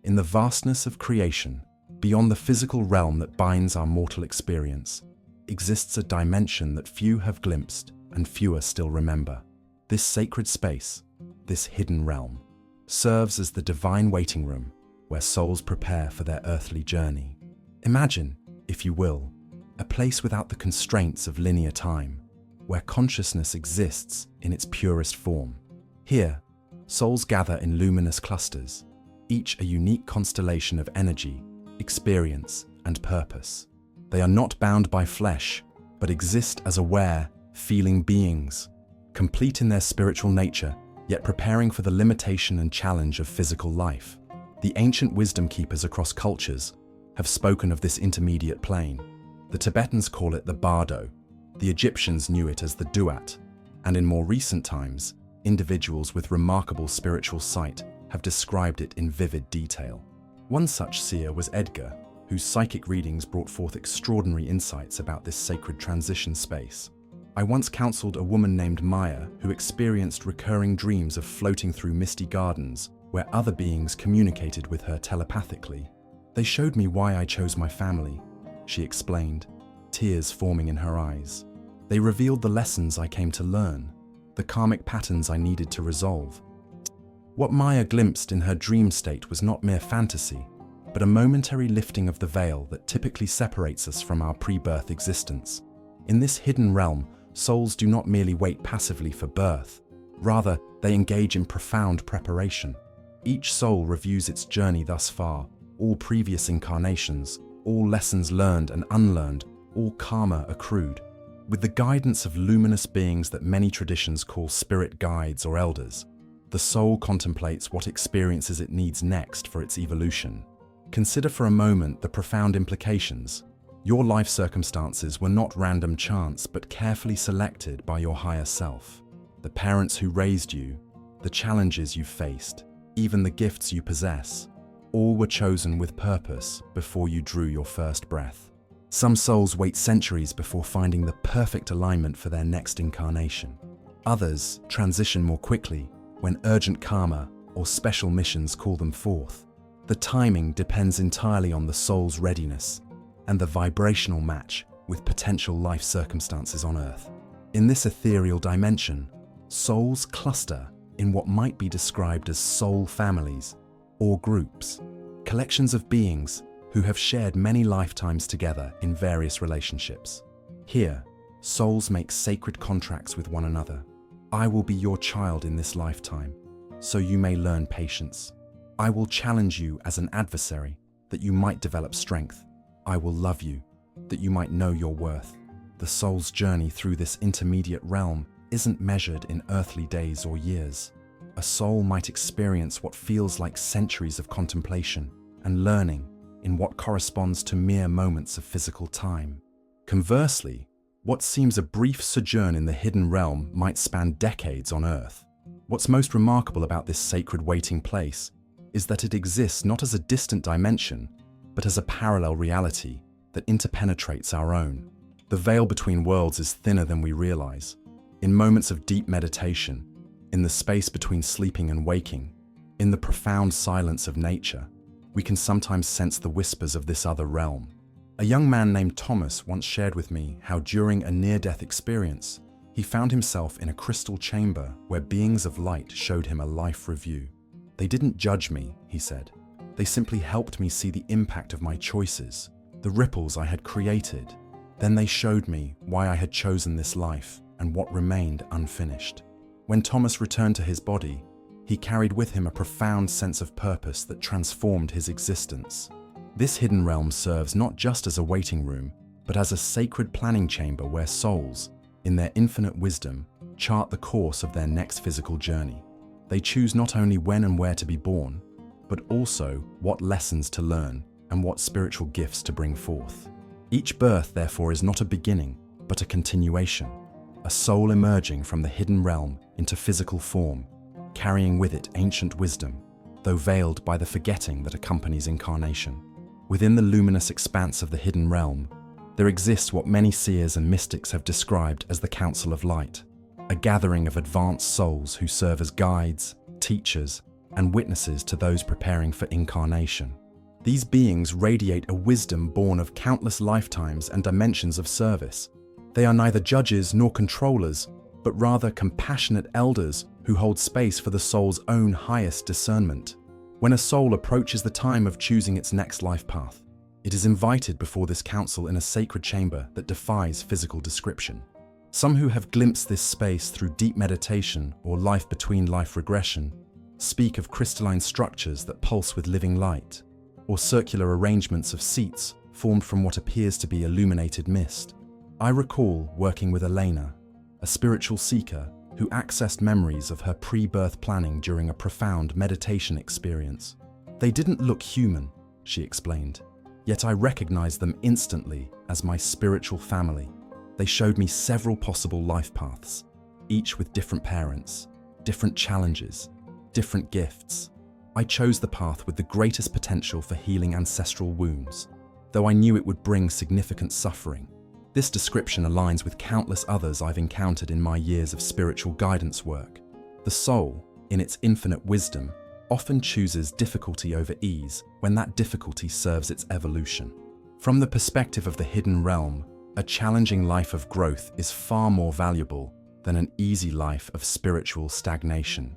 In the vastness of creation, beyond the physical realm that binds our mortal experience, exists a dimension that few have glimpsed and fewer still remember. This sacred space, this hidden realm, serves as the divine waiting room where souls prepare for their earthly journey. Imagine, if you will, a place without the constraints of linear time, where consciousness exists in its purest form. Here, souls gather in luminous clusters, each a unique constellation of energy, experience, and purpose. They are not bound by flesh, but exist as aware, feeling beings, complete in their spiritual nature, yet preparing for the limitation and challenge of physical life. The ancient wisdom keepers across cultures have spoken of this intermediate plane. The Tibetans call it the bardo, the Egyptians knew it as the duat, and in more recent times, individuals with remarkable spiritual sight have described it in vivid detail. One such seer was Edgar, whose psychic readings brought forth extraordinary insights about this sacred transition space. I once counseled a woman named Maya who experienced recurring dreams of floating through misty gardens where other beings communicated with her telepathically. They showed me why I chose my family, she explained, tears forming in her eyes. They revealed the lessons I came to learn, the karmic patterns I needed to resolve. What Maya glimpsed in her dream state was not mere fantasy, but a momentary lifting of the veil that typically separates us from our pre-birth existence. In this hidden realm, souls do not merely wait passively for birth. Rather, they engage in profound preparation. Each soul reviews its journey thus far, all previous incarnations, all lessons learned and unlearned, all karma accrued. With the guidance of luminous beings that many traditions call spirit guides or elders, the soul contemplates what experiences it needs next for its evolution. Consider for a moment the profound implications. Your life circumstances were not random chance, but carefully selected by your higher self. The parents who raised you, the challenges you faced, even the gifts you possess, all were chosen with purpose before you drew your first breath. Some souls wait centuries before finding the perfect alignment for their next incarnation. Others transition more quickly when urgent karma or special missions call them forth. The timing depends entirely on the soul's readiness and the vibrational match with potential life circumstances on Earth. In this ethereal dimension, souls cluster in what might be described as soul families or groups, collections of beings who have shared many lifetimes together in various relationships. Here, souls make sacred contracts with one another. I will be your child in this lifetime, so you may learn patience. I will challenge you as an adversary, that you might develop strength. I will love you, that you might know your worth. The soul's journey through this intermediate realm isn't measured in earthly days or years. A soul might experience what feels like centuries of contemplation and learning in what corresponds to mere moments of physical time. Conversely, what seems a brief sojourn in the hidden realm might span decades on Earth. What's most remarkable about this sacred waiting place is that it exists not as a distant dimension, but as a parallel reality that interpenetrates our own. The veil between worlds is thinner than we realize. In moments of deep meditation, in the space between sleeping and waking, in the profound silence of nature, we can sometimes sense the whispers of this other realm. A young man named Thomas once shared with me how during a near-death experience, he found himself in a crystal chamber where beings of light showed him a life review. They didn't judge me, he said. They simply helped me see the impact of my choices, the ripples I had created. Then they showed me why I had chosen this life and what remained unfinished. When Thomas returned to his body, he carried with him a profound sense of purpose that transformed his existence. This hidden realm serves not just as a waiting room, but as a sacred planning chamber where souls, in their infinite wisdom, chart the course of their next physical journey. They choose not only when and where to be born, but also what lessons to learn and what spiritual gifts to bring forth. Each birth, therefore, is not a beginning, but a continuation, a soul emerging from the hidden realm into physical form, carrying with it ancient wisdom, though veiled by the forgetting that accompanies incarnation. Within the luminous expanse of the hidden realm, there exists what many seers and mystics have described as the Council of Light, a gathering of advanced souls who serve as guides, teachers, and witnesses to those preparing for incarnation. These beings radiate a wisdom born of countless lifetimes and dimensions of service. They are neither judges nor controllers, but rather compassionate elders who hold space for the soul's own highest discernment. When a soul approaches the time of choosing its next life path, it is invited before this council in a sacred chamber that defies physical description. Some who have glimpsed this space through deep meditation or life-between-life regression speak of crystalline structures that pulse with living light, or circular arrangements of seats formed from what appears to be illuminated mist. I recall working with Elena, a spiritual seeker who accessed memories of her pre-birth planning during a profound meditation experience. They didn't look human, she explained, yet I recognized them instantly as my spiritual family. They showed me several possible life paths, each with different parents, different challenges, different gifts. I chose the path with the greatest potential for healing ancestral wounds, though I knew it would bring significant suffering. This description aligns with countless others I've encountered in my years of spiritual guidance work. The soul, in its infinite wisdom, often chooses difficulty over ease when that difficulty serves its evolution. From the perspective of the hidden realm, a challenging life of growth is far more valuable than an easy life of spiritual stagnation.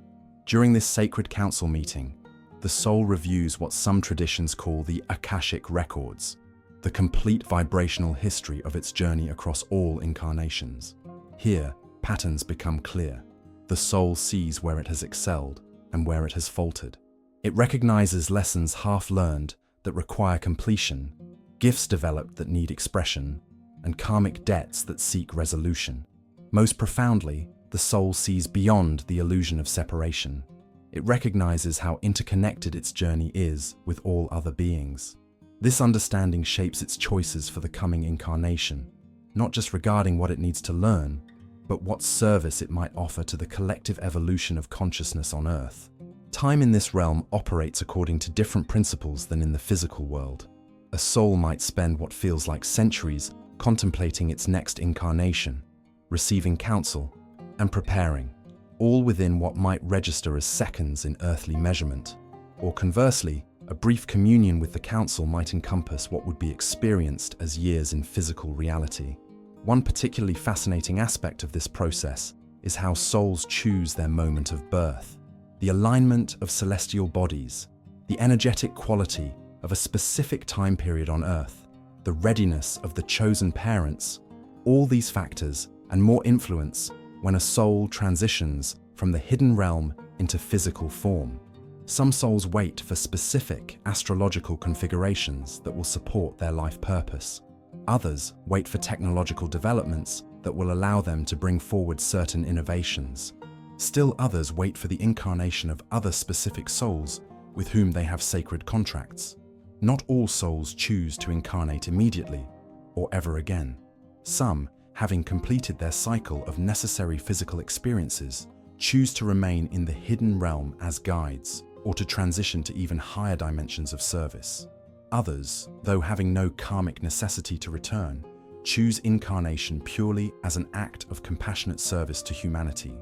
During this sacred council meeting, the soul reviews what some traditions call the Akashic records, the complete vibrational history of its journey across all incarnations. Here, patterns become clear. The soul sees where it has excelled and where it has faltered. It recognizes lessons half learned that require completion, gifts developed that need expression, and karmic debts that seek resolution. Most profoundly, the soul sees beyond the illusion of separation. It recognizes how interconnected its journey is with all other beings. This understanding shapes its choices for the coming incarnation, not just regarding what it needs to learn, but what service it might offer to the collective evolution of consciousness on Earth. Time in this realm operates according to different principles than in the physical world. A soul might spend what feels like centuries contemplating its next incarnation, receiving counsel, and preparing, all within what might register as seconds in earthly measurement. Or conversely, a brief communion with the council might encompass what would be experienced as years in physical reality. One particularly fascinating aspect of this process is how souls choose their moment of birth. The alignment of celestial bodies, the energetic quality of a specific time period on Earth, the readiness of the chosen parents, all these factors and more influence when a soul transitions from the hidden realm into physical form. Some souls wait for specific astrological configurations that will support their life purpose. Others wait for technological developments that will allow them to bring forward certain innovations. Still others wait for the incarnation of other specific souls with whom they have sacred contracts. Not all souls choose to incarnate immediately or ever again. Some, having completed their cycle of necessary physical experiences, choose to remain in the hidden realm as guides or to transition to even higher dimensions of service. Others, though having no karmic necessity to return, choose incarnation purely as an act of compassionate service to humanity.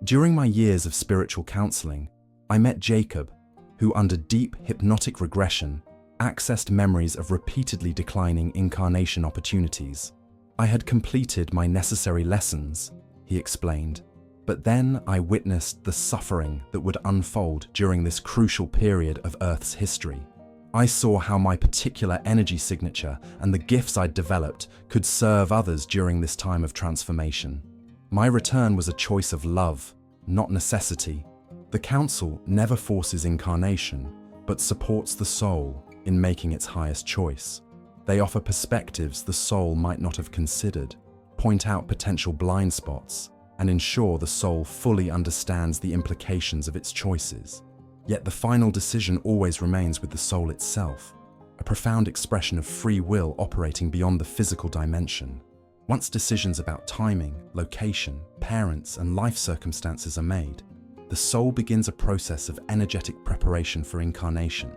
During my years of spiritual counseling, I met Jacob, who under deep hypnotic regression accessed memories of repeatedly declining incarnation opportunities. I had completed my necessary lessons, he explained, but then I witnessed the suffering that would unfold during this crucial period of Earth's history. I saw how my particular energy signature and the gifts I'd developed could serve others during this time of transformation. My return was a choice of love, not necessity. The Council never forces incarnation, but supports the soul in making its highest choice. They offer perspectives the soul might not have considered, point out potential blind spots, and ensure the soul fully understands the implications of its choices. Yet the final decision always remains with the soul itself, a profound expression of free will operating beyond the physical dimension. Once decisions about timing, location, parents, and life circumstances are made, the soul begins a process of energetic preparation for incarnation.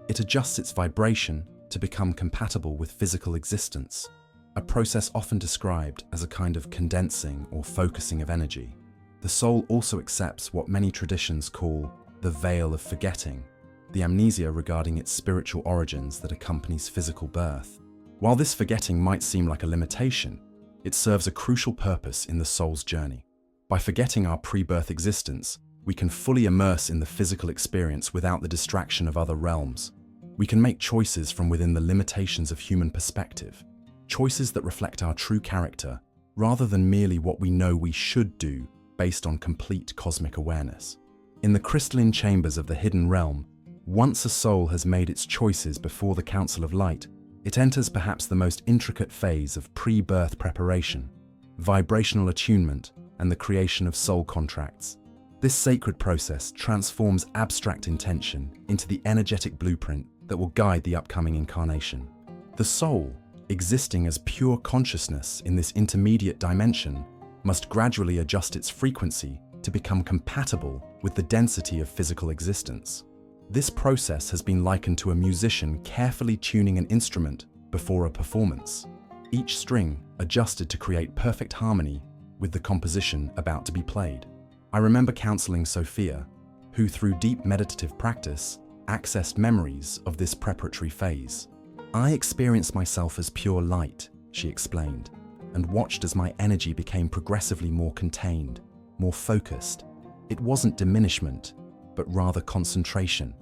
It adjusts its vibration to become compatible with physical existence, a process often described as a kind of condensing or focusing of energy. The soul also accepts what many traditions call the veil of forgetting, the amnesia regarding its spiritual origins that accompanies physical birth. While this forgetting might seem like a limitation, it serves a crucial purpose in the soul's journey. By forgetting our pre-birth existence, we can fully immerse in the physical experience without the distraction of other realms. We can make choices from within the limitations of human perspective, choices that reflect our true character, rather than merely what we know we should do based on complete cosmic awareness. In the crystalline chambers of the hidden realm, once a soul has made its choices before the Council of Light, it enters perhaps the most intricate phase of pre-birth preparation, vibrational attunement, and the creation of soul contracts. This sacred process transforms abstract intention into the energetic blueprint that will guide the upcoming incarnation. The soul, existing as pure consciousness in this intermediate dimension, must gradually adjust its frequency to become compatible with the density of physical existence. This process has been likened to a musician carefully tuning an instrument before a performance, each string adjusted to create perfect harmony with the composition about to be played. I remember counseling Sophia, who through deep meditative practice accessed memories of this preparatory phase. "I experienced myself as pure light," she explained, "and watched as my energy became progressively more contained, more focused. It wasn't diminishment, but rather concentration,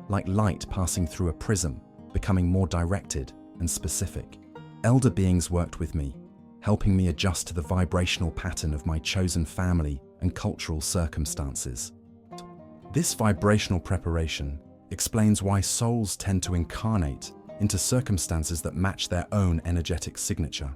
like light passing through a prism, becoming more directed and specific. Elder beings worked with me, helping me adjust to the vibrational pattern of my chosen family and cultural circumstances." This vibrational preparation explains why souls tend to incarnate into circumstances that match their own energetic signature.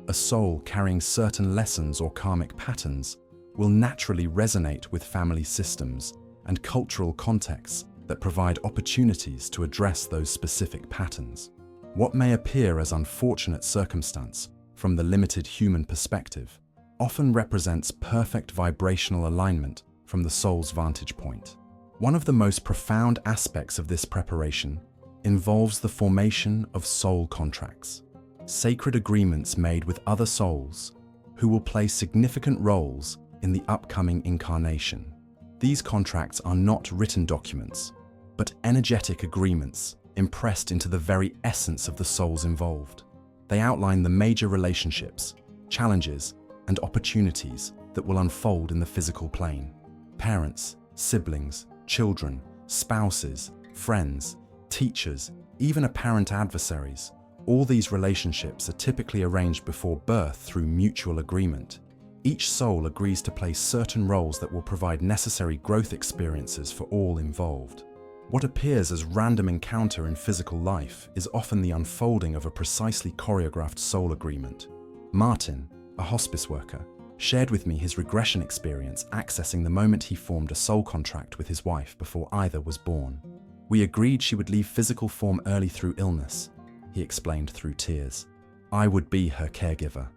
A soul carrying certain lessons or karmic patterns will naturally resonate with family systems and cultural contexts that provide opportunities to address those specific patterns. What may appear as unfortunate circumstance from the limited human perspective often represents perfect vibrational alignment from the soul's vantage point. One of the most profound aspects of this preparation involves the formation of soul contracts, sacred agreements made with other souls who will play significant roles in the upcoming incarnation. These contracts are not written documents, but energetic agreements impressed into the very essence of the souls involved. They outline the major relationships, challenges, and opportunities that will unfold in the physical plane. Parents, siblings, children, spouses, friends, teachers, even apparent adversaries. All these relationships are typically arranged before birth through mutual agreement. Each soul agrees to play certain roles that will provide necessary growth experiences for all involved. What appears as random encounter in physical life is often the unfolding of a precisely choreographed soul agreement. Martin, a hospice worker, shared with me his regression experience accessing the moment he formed a soul contract with his wife before either was born. "We agreed she would leave physical form early through illness," he explained through tears. "I would be her caregiver,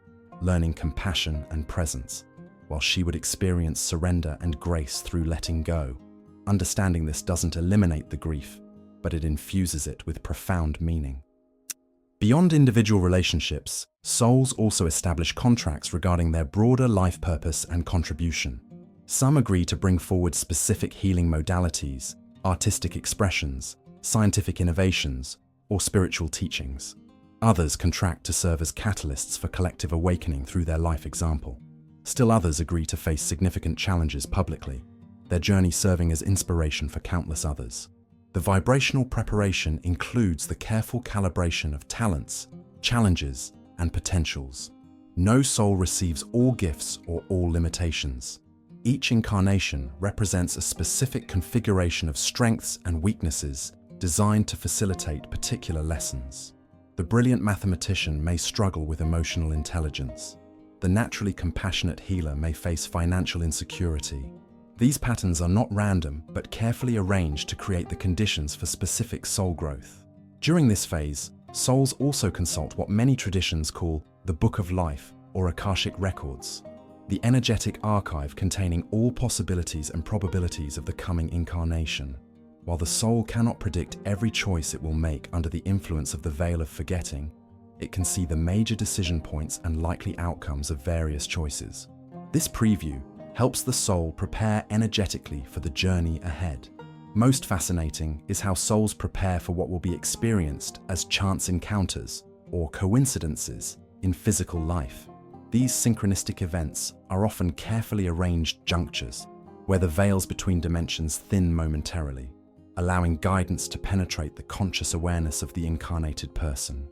learning compassion and presence, while she would experience surrender and grace through letting go. Understanding this doesn't eliminate the grief, but it infuses it with profound meaning." Beyond individual relationships, souls also establish contracts regarding their broader life purpose and contribution. Some agree to bring forward specific healing modalities, artistic expressions, scientific innovations, or spiritual teachings. Others contract to serve as catalysts for collective awakening through their life example. Still others agree to face significant challenges publicly, their journey serving as inspiration for countless others. The vibrational preparation includes the careful calibration of talents, challenges, and potentials. No soul receives all gifts or all limitations. Each incarnation represents a specific configuration of strengths and weaknesses designed to facilitate particular lessons. The brilliant mathematician may struggle with emotional intelligence. The naturally compassionate healer may face financial insecurity. These patterns are not random, but carefully arranged to create the conditions for specific soul growth. During this phase, souls also consult what many traditions call the Book of Life or Akashic Records, the energetic archive containing all possibilities and probabilities of the coming incarnation. While the soul cannot predict every choice it will make under the influence of the veil of forgetting, it can see the major decision points and likely outcomes of various choices. This preview helps the soul prepare energetically for the journey ahead. Most fascinating is how souls prepare for what will be experienced as chance encounters or coincidences in physical life. These synchronistic events are often carefully arranged junctures where the veils between dimensions thin momentarily, allowing guidance to penetrate the conscious awareness of the incarnated person.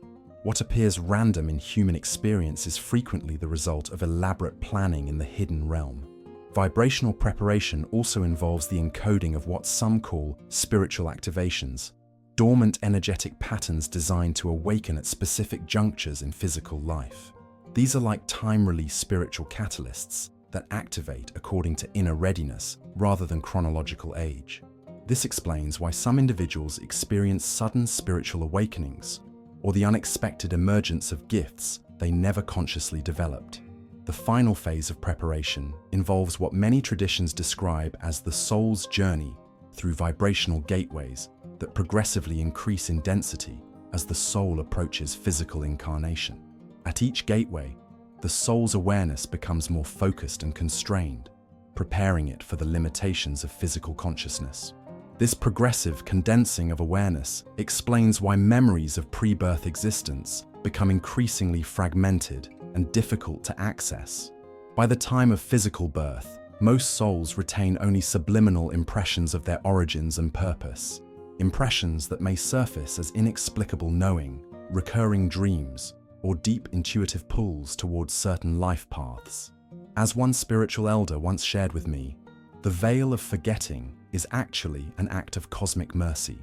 What appears random in human experience is frequently the result of elaborate planning in the hidden realm. Vibrational preparation also involves the encoding of what some call spiritual activations, dormant energetic patterns designed to awaken at specific junctures in physical life. These are like time-release spiritual catalysts that activate according to inner readiness rather than chronological age. This explains why some individuals experience sudden spiritual awakenings or the unexpected emergence of gifts they never consciously developed. The final phase of preparation involves what many traditions describe as the soul's journey through vibrational gateways that progressively increase in density as the soul approaches physical incarnation. At each gateway, the soul's awareness becomes more focused and constrained, preparing it for the limitations of physical consciousness. This progressive condensing of awareness explains why memories of pre-birth existence become increasingly fragmented and difficult to access. By the time of physical birth, most souls retain only subliminal impressions of their origins and purpose, impressions that may surface as inexplicable knowing, recurring dreams, or deep intuitive pulls towards certain life paths. As one spiritual elder once shared with me, the veil of forgetting is actually an act of cosmic mercy.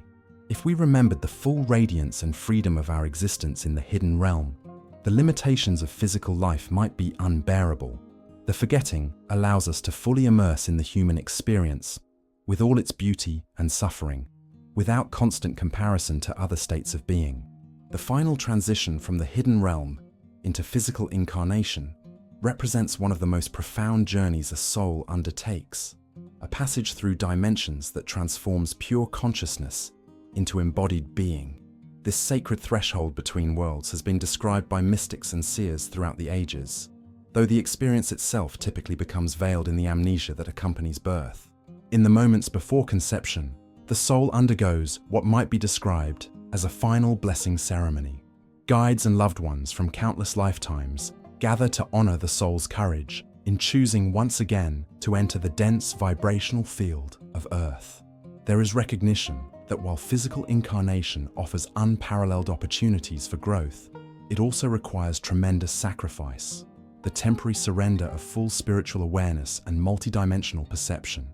If we remembered the full radiance and freedom of our existence in the hidden realm, the limitations of physical life might be unbearable. The forgetting allows us to fully immerse in the human experience, with all its beauty and suffering, without constant comparison to other states of being. The final transition from the hidden realm into physical incarnation represents one of the most profound journeys a soul undertakes, a passage through dimensions that transforms pure consciousness into embodied being. This sacred threshold between worlds has been described by mystics and seers throughout the ages, though the experience itself typically becomes veiled in the amnesia that accompanies birth. In the moments before conception, the soul undergoes what might be described as a final blessing ceremony. Guides and loved ones from countless lifetimes gather to honor the soul's courage in choosing once again to enter the dense vibrational field of Earth. There is recognition that while physical incarnation offers unparalleled opportunities for growth, it also requires tremendous sacrifice, the temporary surrender of full spiritual awareness and multidimensional perception.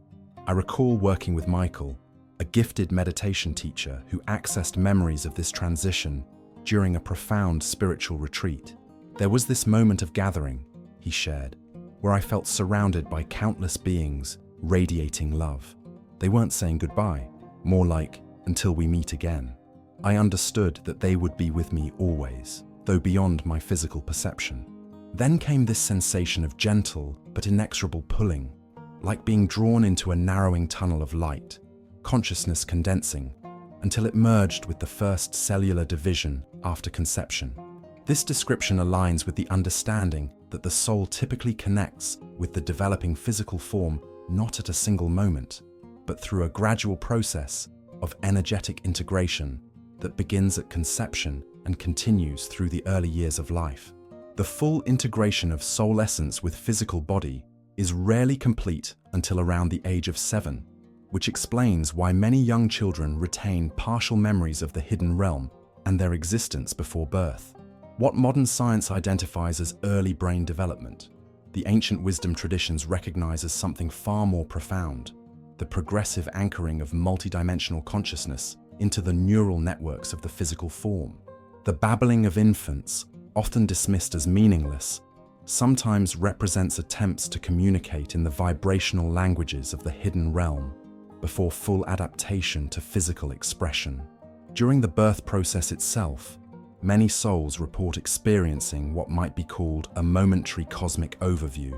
I recall working with Michael, a gifted meditation teacher who accessed memories of this transition during a profound spiritual retreat. There was this moment of gathering, he shared, where I felt surrounded by countless beings radiating love. They weren't saying goodbye, more like, until we meet again. I understood that they would be with me always, though beyond my physical perception. Then came this sensation of gentle but inexorable pulling, like being drawn into a narrowing tunnel of light, consciousness condensing, until it merged with the first cellular division after conception. This description aligns with the understanding that the soul typically connects with the developing physical form not at a single moment, but through a gradual process of energetic integration that begins at conception and continues through the early years of life. The full integration of soul essence with physical body is rarely complete until around the age of 7, which explains why many young children retain partial memories of the hidden realm and their existence before birth. What modern science identifies as early brain development, the ancient wisdom traditions recognize as something far more profound: the progressive anchoring of multidimensional consciousness into the neural networks of the physical form. The babbling of infants, often dismissed as meaningless, sometimes represents attempts to communicate in the vibrational languages of the hidden realm before full adaptation to physical expression. During the birth process itself, many souls report experiencing what might be called a momentary cosmic overview,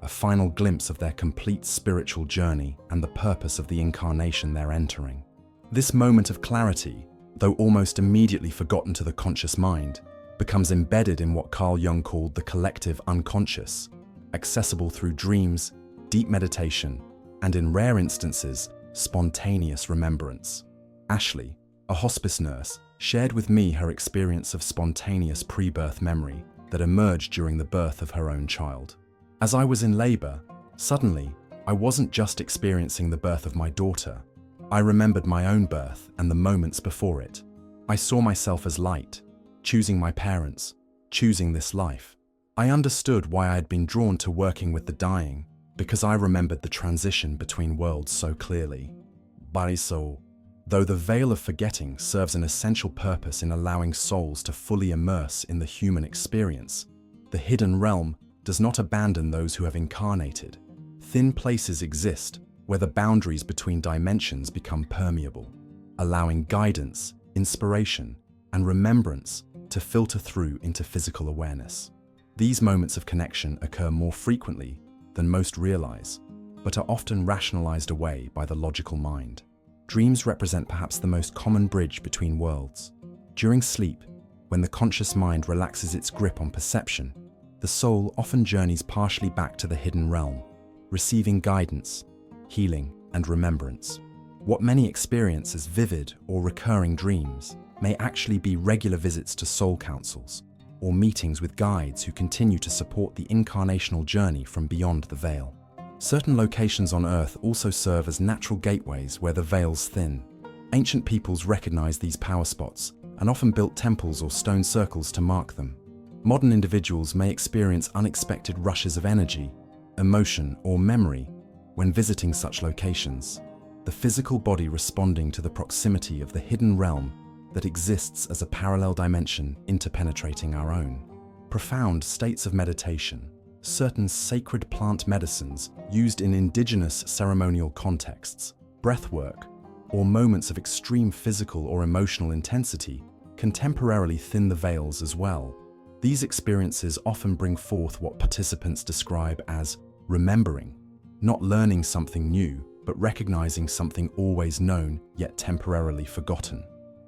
a final glimpse of their complete spiritual journey and the purpose of the incarnation they're entering. This moment of clarity, though almost immediately forgotten to the conscious mind, becomes embedded in what Carl Jung called the collective unconscious, accessible through dreams, deep meditation, and in rare instances, spontaneous remembrance. Ashley, a hospice nurse, shared with me her experience of spontaneous pre-birth memory that emerged during the birth of her own child. As I was in labor, suddenly, I wasn't just experiencing the birth of my daughter. I remembered my own birth and the moments before it. I saw myself as light, choosing my parents, choosing this life. I understood why I had been drawn to working with the dying, because I remembered the transition between worlds so clearly. Bariso, though the veil of forgetting serves an essential purpose in allowing souls to fully immerse in the human experience, the hidden realm does not abandon those who have incarnated. Thin places exist where the boundaries between dimensions become permeable, allowing guidance, inspiration, and remembrance to filter through into physical awareness. These moments of connection occur more frequently than most realize, but are often rationalized away by the logical mind. Dreams represent perhaps the most common bridge between worlds. During sleep, when the conscious mind relaxes its grip on perception, the soul often journeys partially back to the hidden realm, receiving guidance, healing, and remembrance. What many experience as vivid or recurring dreams may actually be regular visits to soul councils or meetings with guides who continue to support the incarnational journey from beyond the veil. Certain locations on Earth also serve as natural gateways where the veils thin. Ancient peoples recognized these power spots and often built temples or stone circles to mark them. Modern individuals may experience unexpected rushes of energy, emotion, or memory when visiting such locations, the physical body responding to the proximity of the hidden realm that exists as a parallel dimension interpenetrating our own. Profound states of meditation, certain sacred plant medicines used in indigenous ceremonial contexts, breathwork, or moments of extreme physical or emotional intensity can temporarily thin the veils as well. These experiences often bring forth what participants describe as remembering, not learning something new, but recognizing something always known yet temporarily forgotten.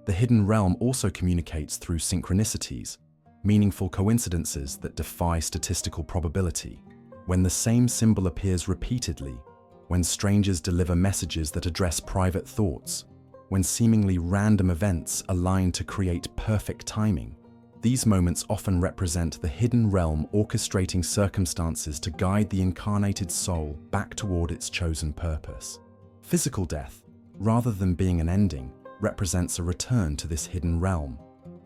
The hidden realm also communicates through synchronicities, meaningful coincidences that defy statistical probability. When the same symbol appears repeatedly, when strangers deliver messages that address private thoughts, when seemingly random events align to create perfect timing, these moments often represent the hidden realm orchestrating circumstances to guide the incarnated soul back toward its chosen purpose. Physical death, rather than being an ending, represents a return to this hidden realm,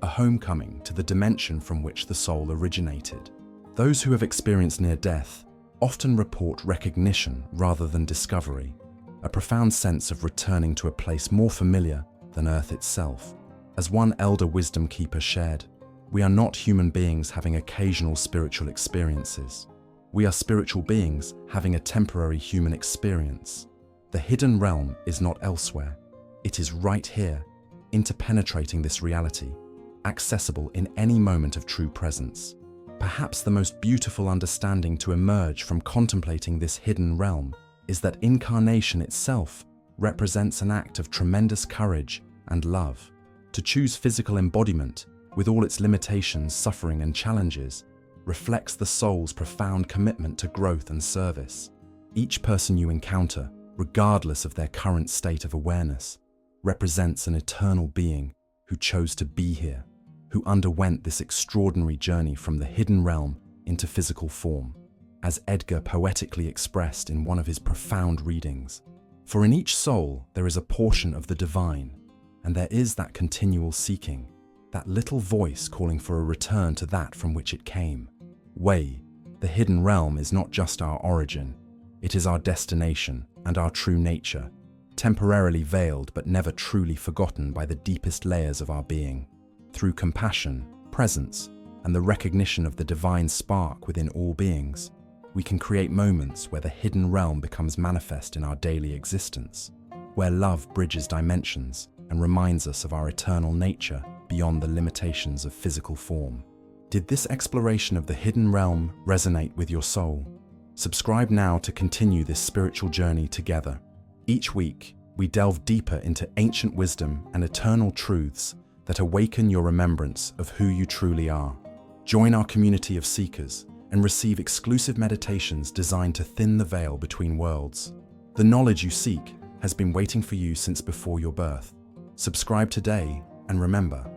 a homecoming to the dimension from which the soul originated. Those who have experienced near death often report recognition rather than discovery, a profound sense of returning to a place more familiar than Earth itself. As one elder wisdom keeper shared, we are not human beings having occasional spiritual experiences. We are spiritual beings having a temporary human experience. The hidden realm is not elsewhere. It is right here, interpenetrating this reality, accessible in any moment of true presence. Perhaps the most beautiful understanding to emerge from contemplating this hidden realm is that incarnation itself represents an act of tremendous courage and love. To choose physical embodiment, with all its limitations, suffering, and challenges, reflects the soul's profound commitment to growth and service. Each person you encounter, regardless of their current state of awareness, represents an eternal being who chose to be here, who underwent this extraordinary journey from the hidden realm into physical form, as Edgar poetically expressed in one of his profound readings. For in each soul there is a portion of the divine, and there is that continual seeking, that little voice calling for a return to that from which it came. The hidden realm is not just our origin, it is our destination and our true nature, temporarily veiled but never truly forgotten by the deepest layers of our being. Through compassion, presence, and the recognition of the divine spark within all beings, we can create moments where the hidden realm becomes manifest in our daily existence, where love bridges dimensions and reminds us of our eternal nature beyond the limitations of physical form. Did this exploration of the hidden realm resonate with your soul? Subscribe now to continue this spiritual journey together. Each week, we delve deeper into ancient wisdom and eternal truths that awaken your remembrance of who you truly are. Join our community of seekers and receive exclusive meditations designed to thin the veil between worlds. The knowledge you seek has been waiting for you since before your birth. Subscribe today, and remember,